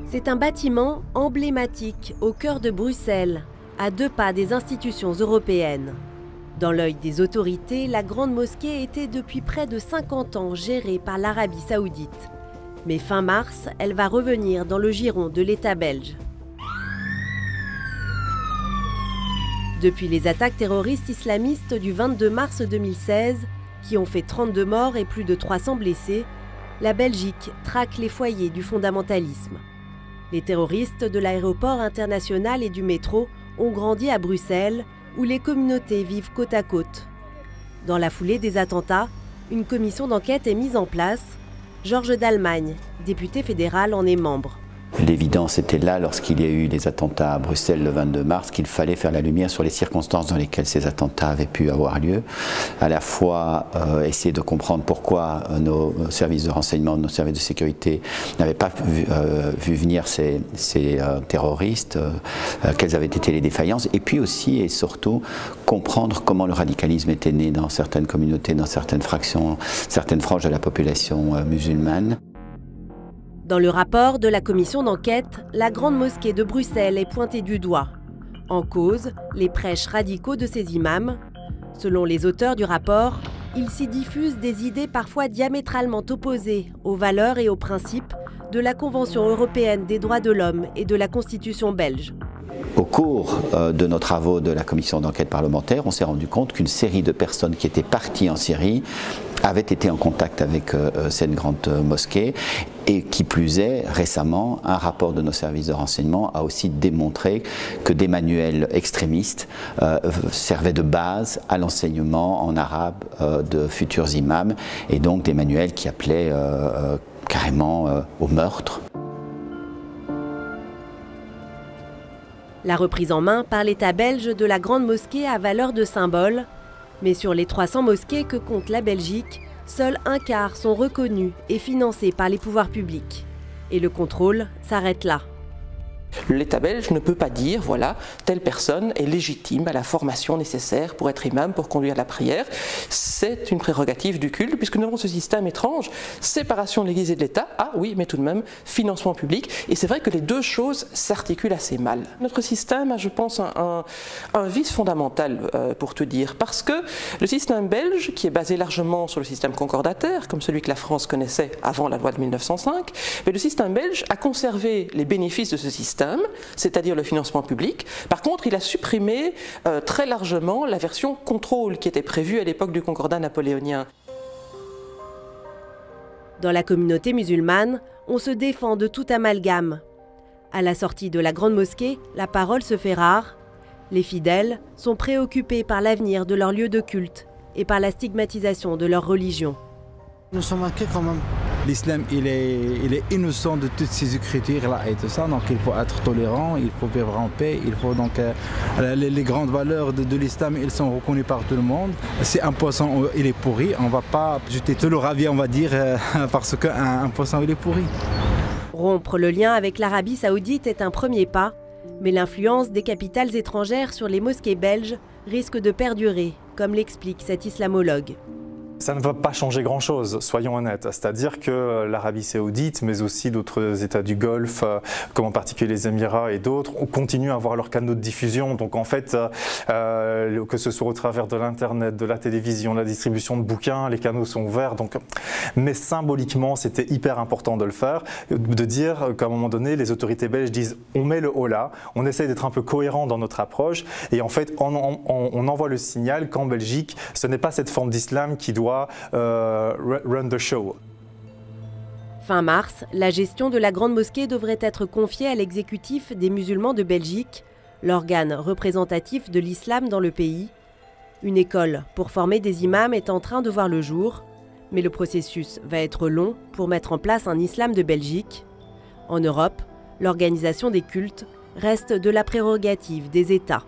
C'est un bâtiment emblématique au cœur de Bruxelles, à 2 pas des institutions européennes. Dans l'œil des autorités, la Grande Mosquée était depuis près de 50 ans gérée par l'Arabie Saoudite. Mais fin mars, elle va revenir dans le giron de l'État belge. Depuis les attaques terroristes islamistes du 22 mars 2016, qui ont fait 32 morts et plus de 300 blessés, la Belgique traque les foyers du fondamentalisme. Les terroristes de l'aéroport international et du métro ont grandi à Bruxelles, où les communautés vivent côte à côte. Dans la foulée des attentats, une commission d'enquête est mise en place. Georges Dallemagne, député fédéral, en est membre. L'évidence était là lorsqu'il y a eu les attentats à Bruxelles le 22 mars qu'il fallait faire la lumière sur les circonstances dans lesquelles ces attentats avaient pu avoir lieu. À la fois essayer de comprendre pourquoi nos services de renseignement, nos services de sécurité n'avaient pas vu venir ces terroristes, quelles avaient été les défaillances, et puis aussi et surtout comprendre comment le radicalisme était né dans certaines communautés, dans certaines fractions, certaines franges de la population musulmane. Dans le rapport de la commission d'enquête, la Grande Mosquée de Bruxelles est pointée du doigt. En cause, les prêches radicaux de ces imams. Selon les auteurs du rapport, ils s'y diffusent des idées parfois diamétralement opposées aux valeurs et aux principes de la Convention européenne des droits de l'homme et de la Constitution belge. Au cours de nos travaux de la commission d'enquête parlementaire, on s'est rendu compte qu'une série de personnes qui étaient parties en Syrie avaient été en contact avec cette grande mosquée et qui plus est, récemment, un rapport de nos services de renseignement a aussi démontré que des manuels extrémistes servaient de base à l'enseignement en arabe de futurs imams et donc des manuels qui appelaient carrément au meurtre. La reprise en main par l'État belge de la Grande Mosquée a valeur de symbole. Mais sur les 300 mosquées que compte la Belgique, seul un quart sont reconnus et financés par les pouvoirs publics. Et le contrôle s'arrête là. L'État belge ne peut pas dire, voilà, telle personne est légitime à la formation nécessaire pour être imam, pour conduire la prière. C'est une prérogative du culte, puisque nous avons ce système étrange, séparation de l'Église et de l'État, ah oui, mais tout de même, financement public. Et c'est vrai que les deux choses s'articulent assez mal. Notre système a, je pense, un vice fondamental, pour te dire, parce que le système belge, qui est basé largement sur le système concordataire, comme celui que la France connaissait avant la loi de 1905, mais le système belge a conservé les bénéfices de ce système, c'est-à-dire le financement public. Par contre, il a supprimé très largement la version contrôle qui était prévue à l'époque du concordat napoléonien. Dans la communauté musulmane, on se défend de tout amalgame. À la sortie de la Grande Mosquée, la parole se fait rare. Les fidèles sont préoccupés par l'avenir de leur lieu de culte et par la stigmatisation de leur religion. Nous sommes inquiets quand même. L'islam, il est innocent de toutes ces écritures-là et tout ça, donc il faut être tolérant, il faut vivre en paix, il faut donc les grandes valeurs de l'islam, elles sont reconnues par tout le monde. Si un poisson, il est pourri, on ne va pas jeter tout le ravier, on va dire, parce qu'un poisson, il est pourri. Rompre le lien avec l'Arabie Saoudite est un premier pas, mais l'influence des capitales étrangères sur les mosquées belges risque de perdurer, comme l'explique cet islamologue. Ça ne va pas changer grand-chose, soyons honnêtes. C'est-à-dire que l'Arabie Saoudite, mais aussi d'autres États du Golfe, comme en particulier les Émirats et d'autres, continuent à avoir leurs canaux de diffusion. Donc en fait, que ce soit au travers de l'Internet, de la télévision, la distribution de bouquins, les canaux sont ouverts. Donc, mais symboliquement, c'était hyper important de le faire, de dire qu'à un moment donné, les autorités belges disent on met le haut là, on essaie d'être un peu cohérent dans notre approche, et en fait, on envoie le signal qu'en Belgique, ce n'est pas cette forme d'islam qui doit run the show. Fin mars, la gestion de la Grande Mosquée devrait être confiée à l'exécutif des musulmans de Belgique, l'organe représentatif de l'islam dans le pays. Une école pour former des imams est en train de voir le jour, mais le processus va être long pour mettre en place un islam de Belgique. En Europe, l'organisation des cultes reste de la prérogative des États.